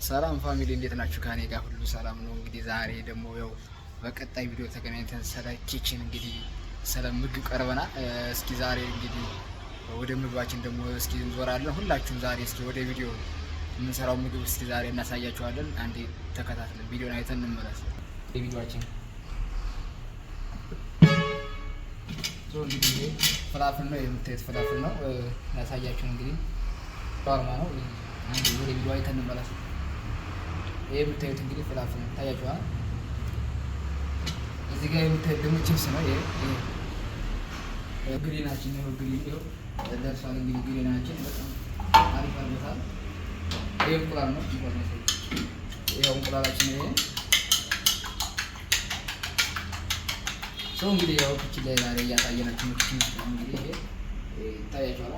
ሰላም ፋሚሊ እንዴት ናችሁ? ከኔ ጋር ሁሉ ሰላም ነው። እንግዲህ ዛሬ ደግሞ ያው በቀጣይ ቪዲዮ ተገናኝተን ስለ ኪችን እንግዲህ ስለ ምግብ ቀርበናል። እስኪ ዛሬ እንግዲህ ወደ ምግባችን ደግሞ እስኪ እንዞራለን። ሁላችሁም ዛሬ እስኪ ወደ ቪዲዮ የምንሰራው ምግብ እስኪ ዛሬ እናሳያችኋለን። አንዴ ተከታትለን ቪዲዮን አይተን እንመለስ። ቪዲዮአችን እንግዲህ ፍላፍል ነው የምታዩት፣ ፍላፍል ነው ያሳያችሁ። እንግዲህ ሻርማ ነው። አንዴ ወደ ቪዲዮ አይተን እንመለስ። ይሄ የምታዩት እንግዲህ ፍላፍል ነው፣ ታያችኋል። እዚህ ጋር የምታዩት ደግሞ ቺፕስ ነው። ይሄ ግሪናችን ነው። ግሪን ነው ደርሷል። እንግዲህ ግሪናችን በጣም አሪፍ አድርጎታል። ይሄ እንቁላል ነው። ይሄው እንቁላላችን ይሄ ሰው እንግዲህ ያው ኪችን ላይ ዛሬ እያሳየናችሁ ነው። ኪችን ውስጥ እንግዲህ ይሄ ታያችኋል።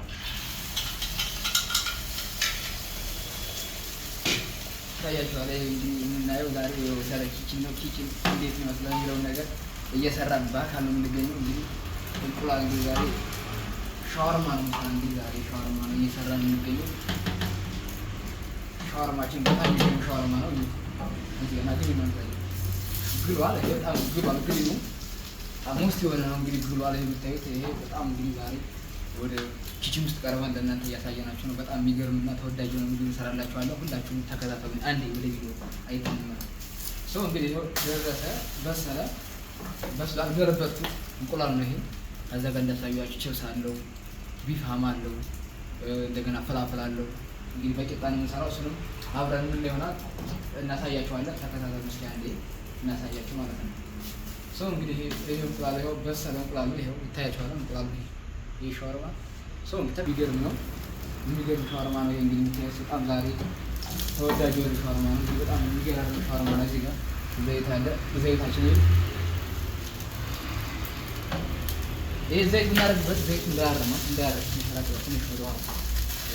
ታያችኋል። ይሄ እንግዲህ የምናየው ዛሬ ስለ ኪችን ነው። ኪችን እንዴት ይመስላል የሚለውን ነገር እየሰራን በአካል ነው የምንገኘው። እንግዲህ እንቁላል እንግዲህ ዛሬ ሻወርማ ነው። እንግዲህ ዛሬ ሻወርማ ነው እየሰራን የምንገኘው። ሻወርማችን በጣም የሚገርም ሻወርማ ነው። እዚህ እና ግን ነው ግሏል። በጣም ግሏል። ግሉ አሞስት የሆነ ነው እንግዲህ ግሏል። የምታዩት ይሄ በጣም እንግዲህ ዛሬ ወደ ኪችን ውስጥ ቀርበን ለእናንተ እያሳየናችሁ ነው። በጣም የሚገርምና ተወዳጅ ነው ምግብ እንሰራላችኋለሁ። ሁላችሁም ተከታተሉኝ። አንዴ ወደ ቪዲዮ አይተን ሰው እንግዲህ ደረሰ፣ በሰለ፣ በስሏል። ገረበትኩት እንቁላል ነው ይሄ። ከዛ ጋር እንዳሳያችሁ ቺፕስ አለው፣ ቢፋም አለው፣ እንደገና ፍላፍል አለው። እንግዲህ በቂጣ ነው የምንሰራው። እሱንም አብረን ምን ይሆናል እናሳያችኋለን። ተከታተሉ እስኪ አንዴ እናሳያችሁ ማለት ነው። ሰው እንግዲህ ይሄ እንቁላል ይኸው በሰለ እንቁላል ነው። ይኸው ይታያችኋል እንቁላል ነው። ይሄ ሻወርማ ሰው እንግዲህ የሚገርም ነው። የሚገርም ሻወርማ ነው። እንግዲህ የምታዩት በጣም ዛሬ ተወዳጅ የሆነ ሻወርማ ነው። በጣም የሚገርም ሻወርማ ነው። እዚህ ጋር ዘይት አለ። ዘይታችን ይሄ ዘይት እናደርግበት። ዘይት እንዳያር ነው እንዳያር ትንሽ ትንሽ ወደ ኋላ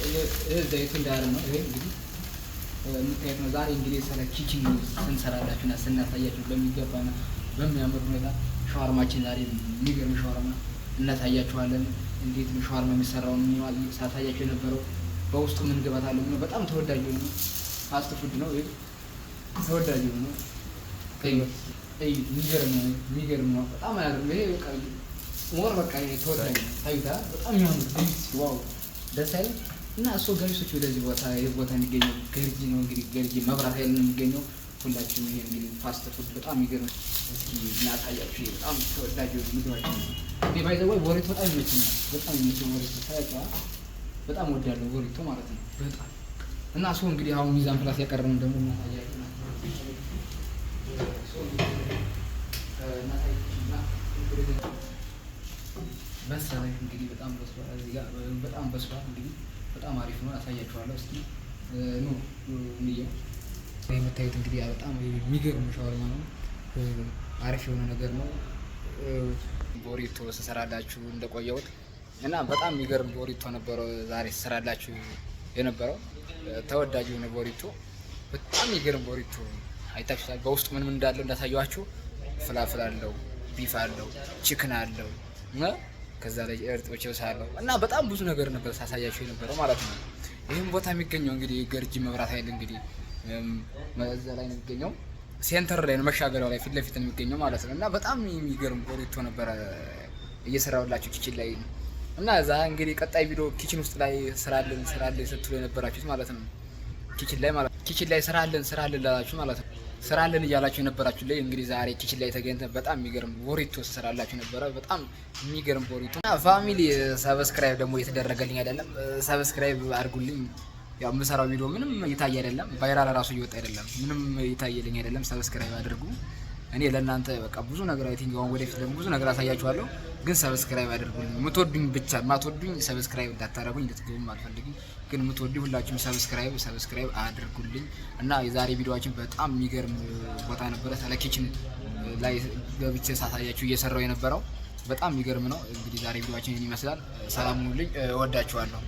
ይሄ ዘይት እንዳያር ነው። ይሄ እንግዲህ የምታዩት ነው። ዛሬ እንግዲህ ስለ ኪችን ስንሰራላችሁና ስናሳያችሁ በሚገባ ነው በሚያምር ሁኔታ ሻወርማችን ዛሬ የሚገርም ሻወርማ እናሳያችኋለን። እንዴት ነው ሻወርማ የሚሰራውን ሳታያችሁ የነበረው በውስጡ ምን ግባት አለው ነው። በጣም ተወዳጅ ነው። ፋስት ፉድ ነው። ይሄ ተወዳጅ ነው። የሚገርም ነው። በጣም አያርም። ይሄ በቃ ሞር በቃ ተወዳጅ ነው። ታዩታ በጣም የሚያምር ዲስ ዋው ደስ አይልም? እና እሱ ጋይሶች ወደዚህ ቦታ ይሄ ቦታ የሚገኘው ገርጂ ነው። እንግዲህ ገርጂ መብራት ኃይል ነው የሚገኘው። ሁላችሁም ይሄ እንግዲህ ፋስት ፉድ በጣም የሚገርም እናሳያችሁ። ይሄ በጣም ተወዳጅ ምግባችን ነው። እኔ ባይ ዘ ወይ ቦሪቶ በጣም ይመቸኛል። በጣም ይመቸኛል ቦሪቶ። ታያችኋል። በጣም ወዳለሁ ቦሪቶ ማለት ነው። በጣም እና እሱ እንግዲህ አሁን ሚዛን ፕላስ ያቀረብነው ደግሞ እናሳያችሁ ነው። በሰለ እንግዲህ በጣም በስሏል። እዚህ ጋር በጣም በስሏል። እንግዲህ በጣም አሪፍ ነው። አሳያችኋለሁ። እስኪ ኑ እንየው። የምታዩት እንግዲህ በጣም የሚገርም ሻወርማ ነው። አሪፍ የሆነ ነገር ነው። ቦሪቶ ስሰራላችሁ እንደቆየሁት እና በጣም የሚገርም ቦሪቶ ነበረው ዛሬ ስሰራላችሁ የነበረው። ተወዳጅ የሆነ ቦሪቶ፣ በጣም የሚገርም ቦሪቶ አይታችሁታል። በውስጡ ምን ምን እንዳለው እንዳሳየኋችሁ ፍላፍል አለው፣ ቢፍ አለው፣ ቺክን አለው፣ ከዛ ላይ እርጥብ ቺፕስ አለው እና በጣም ብዙ ነገር ነበር ሳሳያችሁ የነበረው ማለት ነው። ይህም ቦታ የሚገኘው እንግዲህ ገርጂ መብራት ኃይል እንግዲህ መዛ ላይ ነው የሚገኘው። ሴንተር ላይ ነው፣ መሻገሪያው ላይ ፊት ለፊት ነው የሚገኘው ማለት ነው። እና በጣም የሚገርም ቦሪቶ ነበረ እየሰራሁላችሁ ኪችን ላይ እና እዛ እንግዲህ ቀጣይ ቪዲዮ ኪችን ውስጥ ላይ ስራልን ስትሉ የነበራችሁት ማለት ነው። ኪችን ላይ ስራልን ላላችሁ ማለት ነው። ስራልን እያላችሁ የነበራችሁ ላይ እንግዲህ ዛሬ ኪችን ላይ ተገኝተን በጣም የሚገርም ቦሪቶ ስሰራላችሁ ነበረ። በጣም የሚገርም ቦሪቶ እና ፋሚሊ ሰብስክራይብ ደግሞ እየተደረገልኝ አይደለም። ሰብስክራይብ አድርጉልኝ። ያው የምሰራው ቪዲዮ ምንም እየታየ አይደለም፣ ቫይራል ራሱ እየወጣ አይደለም፣ ምንም እየታየልኝ አይደለም። ሰብስክራይብ አድርጉ። እኔ ለእናንተ በቃ ብዙ ነገር አይቲንጋውን ወደፊት ደግሞ ብዙ ነገር አሳያችኋለሁ፣ ግን ሰብስክራይብ አድርጉልኝ። የምትወዱኝ ብቻ የማትወዱኝ ሰብስክራይብ እንዳታረጉኝ፣ እንድትገቡም አልፈልግም። ግን የምትወዱኝ ሁላችሁም ሰብስክራይብ አድርጉልኝ። እና የዛሬ ቪዲዮአችን በጣም የሚገርም ቦታ ነበረ። ስለ ኪችን ላይ ገብቼ ሳሳያችሁ እየሰራው የነበረው በጣም የሚገርም ነው። እንግዲህ ዛሬ ቪዲዮአችን ይመስላል። ሰላም ሁኑልኝ። እወዳችኋለሁ።